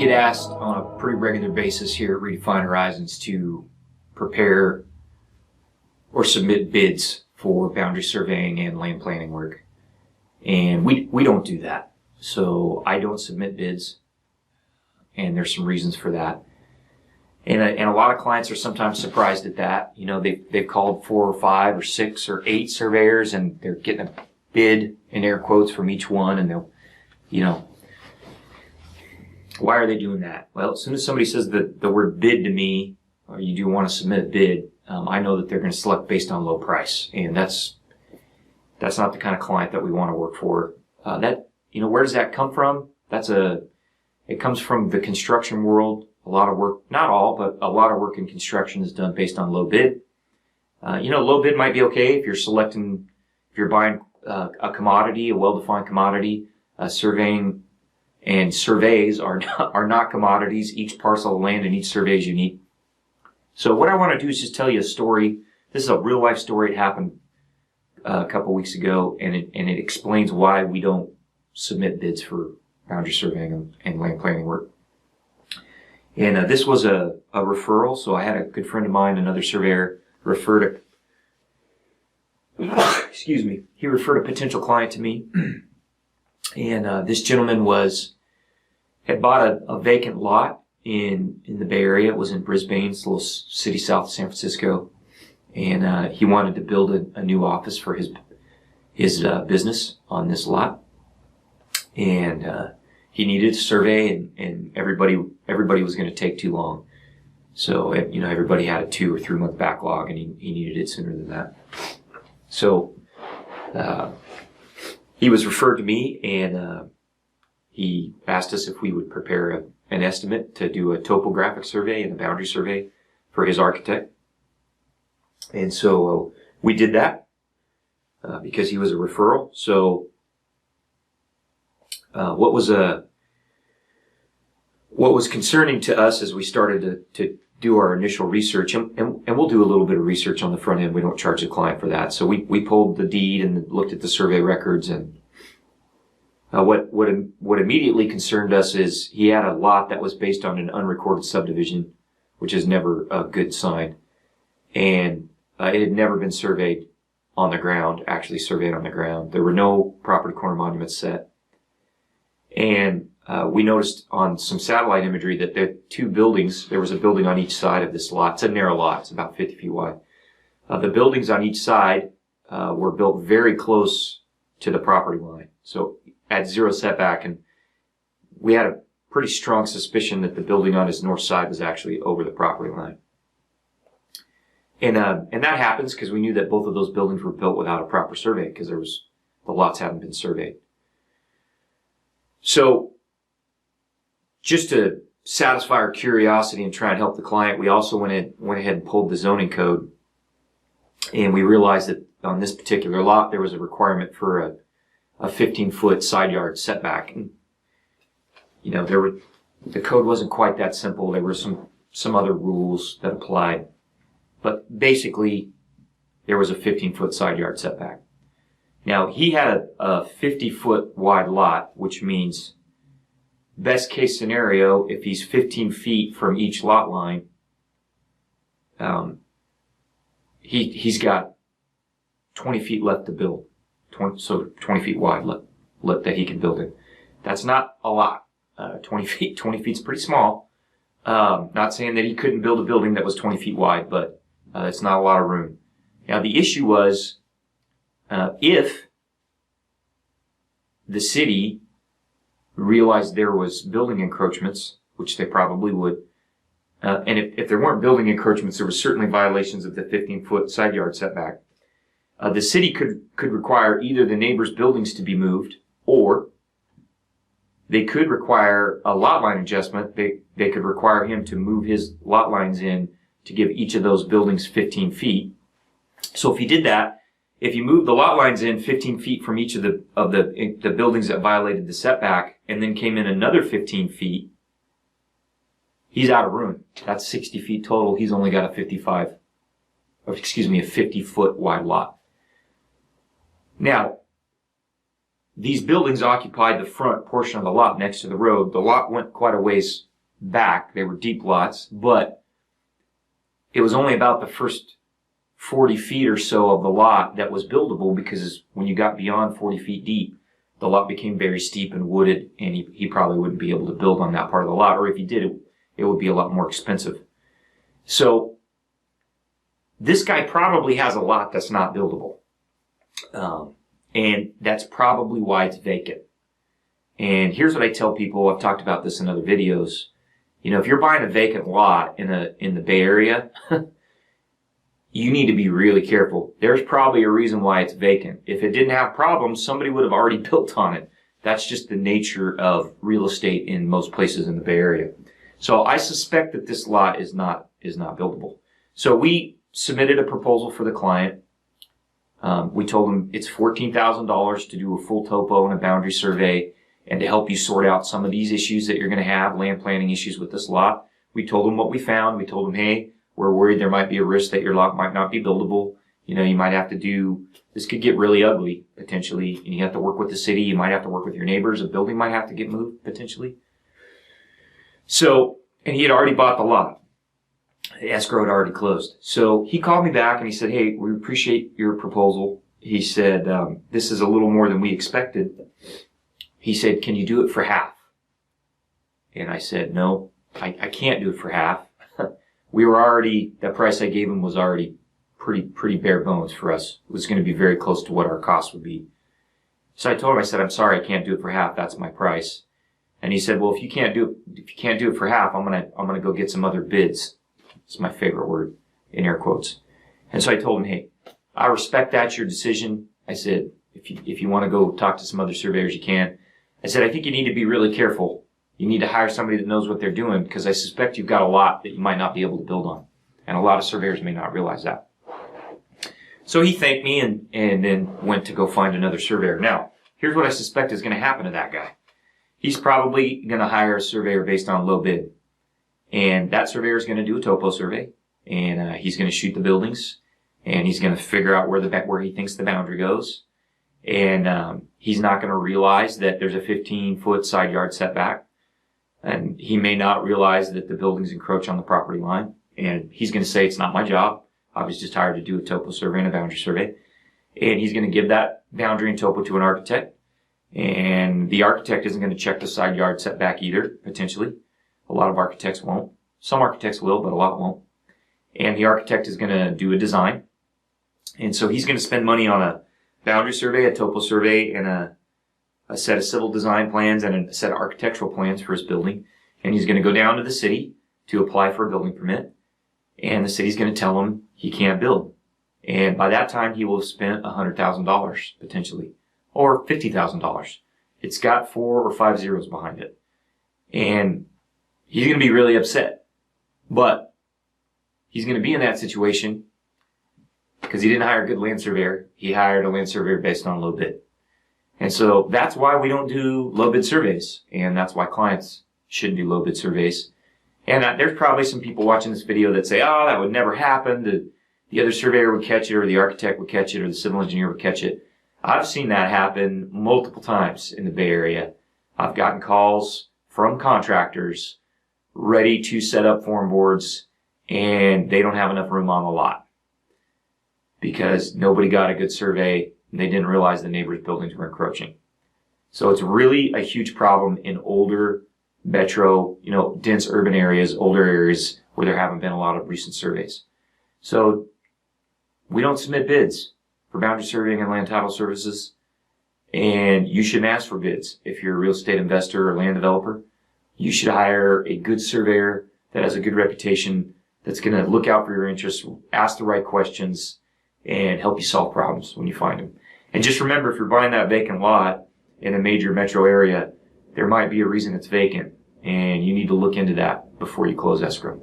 get asked on a pretty regular basis here at Redefined Horizons to prepare or submit bids for boundary surveying and land planning work. And we don't do that. So I don't submit bids, and there's some reasons for that. And a lot of clients are sometimes surprised at that. You know, they've called 4 or 5 or 6 or 8 surveyors, and they're getting a bid in air quotes from each one, and they'll, you know, why are they doing that? Well, as soon as somebody says the word bid to me, or you do want to submit a bid, I know that they're going to select based on low price, and that's not the kind of client that we want to work for. Where does that come from? It comes from the construction world. A lot of work, not all, but a lot of work in construction is done based on low bid. Low bid might be okay if you're buying a commodity, a well-defined commodity. Surveying and surveys are not commodities. Each parcel of land and each survey is unique. So what I want to do is just tell you a story. This is a real life story. It happened a couple weeks ago, and it explains why we don't submit bids for boundary surveying and land planning work. And this was a referral. So I had a good friend of mine, another surveyor, referred he referred a potential client to me. And this gentleman had bought a vacant lot in the Bay Area. It was in Brisbane, it's a little city south of San Francisco. And he wanted to build a new office for his business on this lot. And he needed a survey, and everybody was going to take too long. So, everybody had a 2 or 3 month backlog, and he needed it sooner than that. So, he was referred to me, and he asked us if we would prepare an estimate to do a topographic survey and a boundary survey for his architect. And so we did that because he was a referral. So what was concerning to us as we started to do our initial research, and we'll do a little bit of research on the front end. We don't charge the client for that. So we pulled the deed and looked at the survey records, and what immediately concerned us is he had a lot that was based on an unrecorded subdivision, which is never a good sign. And it had never been surveyed on the ground, actually surveyed on the ground. There were no property corner monuments set. And we noticed on some satellite imagery that there was a building on each side of this lot. It's a narrow lot. It's about 50 feet wide. The buildings on each side were built very close to the property line, so at 0 setback. And we had a pretty strong suspicion that the building on his north side was actually over the property line. And that happens because we knew that both of those buildings were built without a proper survey because the lots hadn't been surveyed. So, just to satisfy our curiosity and try and help the client, we also went ahead and pulled the zoning code, and we realized that on this particular lot there was a requirement for a 15-foot side yard setback. And, the code wasn't quite that simple. There were some other rules that applied, but basically there was a 15-foot side yard setback. Now, he had a 50-foot wide lot, which means best case scenario, if he's 15 feet from each lot line, he's got 20 feet left to build. 20 feet wide left that he can build in. That's not a lot. 20 feet's pretty small. Not saying that he couldn't build a building that was 20 feet wide, but it's not a lot of room. Now, the issue was, if the city realized there was building encroachments, which they probably would, and if there weren't building encroachments, there were certainly violations of the 15-foot side yard setback. The city could require either the neighbor's buildings to be moved, or they could require a lot line adjustment. They could require him to move his lot lines in to give each of those buildings 15 feet. So if he did that, if you moved the lot lines in 15 feet from each of the buildings that violated the setback, and then came in another 15 feet, he's out of room. That's 60 feet total. He's only got a 50-foot wide lot. Now, these buildings occupied the front portion of the lot next to the road. The lot went quite a ways back. They were deep lots, but it was only about the first 40 feet or so of the lot that was buildable, because when you got beyond 40 feet deep, the lot became very steep and wooded, and he probably wouldn't be able to build on that part of the lot, or if he did, it would be a lot more expensive. So this guy probably has a lot that's not buildable. And that's probably why it's vacant. And here's what I tell people. I've talked about this in other videos. You know, if you're buying a vacant lot in the Bay Area, you need to be really careful. There's probably a reason why it's vacant. If it didn't have problems, somebody would have already built on it. That's just the nature of real estate in most places in the Bay Area. So I suspect that this lot is not buildable. So we submitted a proposal for the client. We told him it's $14,000 to do a full topo and a boundary survey, and to help you sort out some of these issues that you're going to have, land planning issues with this lot. We told him what we found. We told him, hey, we're worried there might be a risk that your lot might not be buildable. You know, you might have to this could get really ugly, potentially, and you have to work with the city. You might have to work with your neighbors. A building might have to get moved, potentially. So, and he had already bought the lot. The escrow had already closed. So he called me back and he said, hey, we appreciate your proposal. He said, this is a little more than we expected. He said, can you do it for half? And I said, no, I can't do it for half. The price I gave him was already pretty bare bones for us. It was going to be very close to what our cost would be. So I told him, I said, I'm sorry, I can't do it for half. That's my price. And he said, well, if you can't do it for half, I'm going to go get some other bids. It's my favorite word, in air quotes. And so I told him, hey, I respect that's your decision. I said, if you want to go talk to some other surveyors, you can. I said, I think you need to be really careful. You need to hire somebody that knows what they're doing, because I suspect you've got a lot that you might not be able to build on. And a lot of surveyors may not realize that. So he thanked me and then went to go find another surveyor. Now, here's what I suspect is going to happen to that guy. He's probably going to hire a surveyor based on low bid. And that surveyor is going to do a topo survey, and he's going to shoot the buildings, and he's going to figure out where he thinks the boundary goes. And he's not going to realize that there's a 15-foot side yard setback. And he may not realize that the buildings encroach on the property line. And he's going to say, it's not my job. I was just hired to do a topo survey and a boundary survey. And he's going to give that boundary and topo to an architect. And the architect isn't going to check the side yard setback either, potentially. A lot of architects won't. Some architects will, but a lot won't. And the architect is going to do a design. And so he's going to spend money on a boundary survey, a topo survey, and a set of civil design plans and a set of architectural plans for his building. And he's going to go down to the city to apply for a building permit. And the city's going to tell him he can't build. And by that time, he will have spent $100,000 potentially, or $50,000. It's got 4 or 5 zeros behind it. And he's going to be really upset. But he's going to be in that situation because he didn't hire a good land surveyor. He hired a land surveyor based on low bid. And so that's why we don't do low bid surveys. And that's why clients shouldn't do low bid surveys. And there's probably some people watching this video that say, oh, that would never happen. The other surveyor would catch it, or the architect would catch it, or the civil engineer would catch it. I've seen that happen multiple times in the Bay Area. I've gotten calls from contractors ready to set up form boards, and they don't have enough room on the lot because nobody got a good survey and they didn't realize the neighbors' buildings were encroaching. So it's really a huge problem in older metro, dense urban areas, older areas where there haven't been a lot of recent surveys. So we don't submit bids for boundary surveying and land title services, and you shouldn't ask for bids. If you're a real estate investor or land developer, you should hire a good surveyor that has a good reputation, that's going to look out for your interests, ask the right questions, and help you solve problems when you find them. And just remember, if you're buying that vacant lot in a major metro area, there might be a reason it's vacant, and you need to look into that before you close escrow.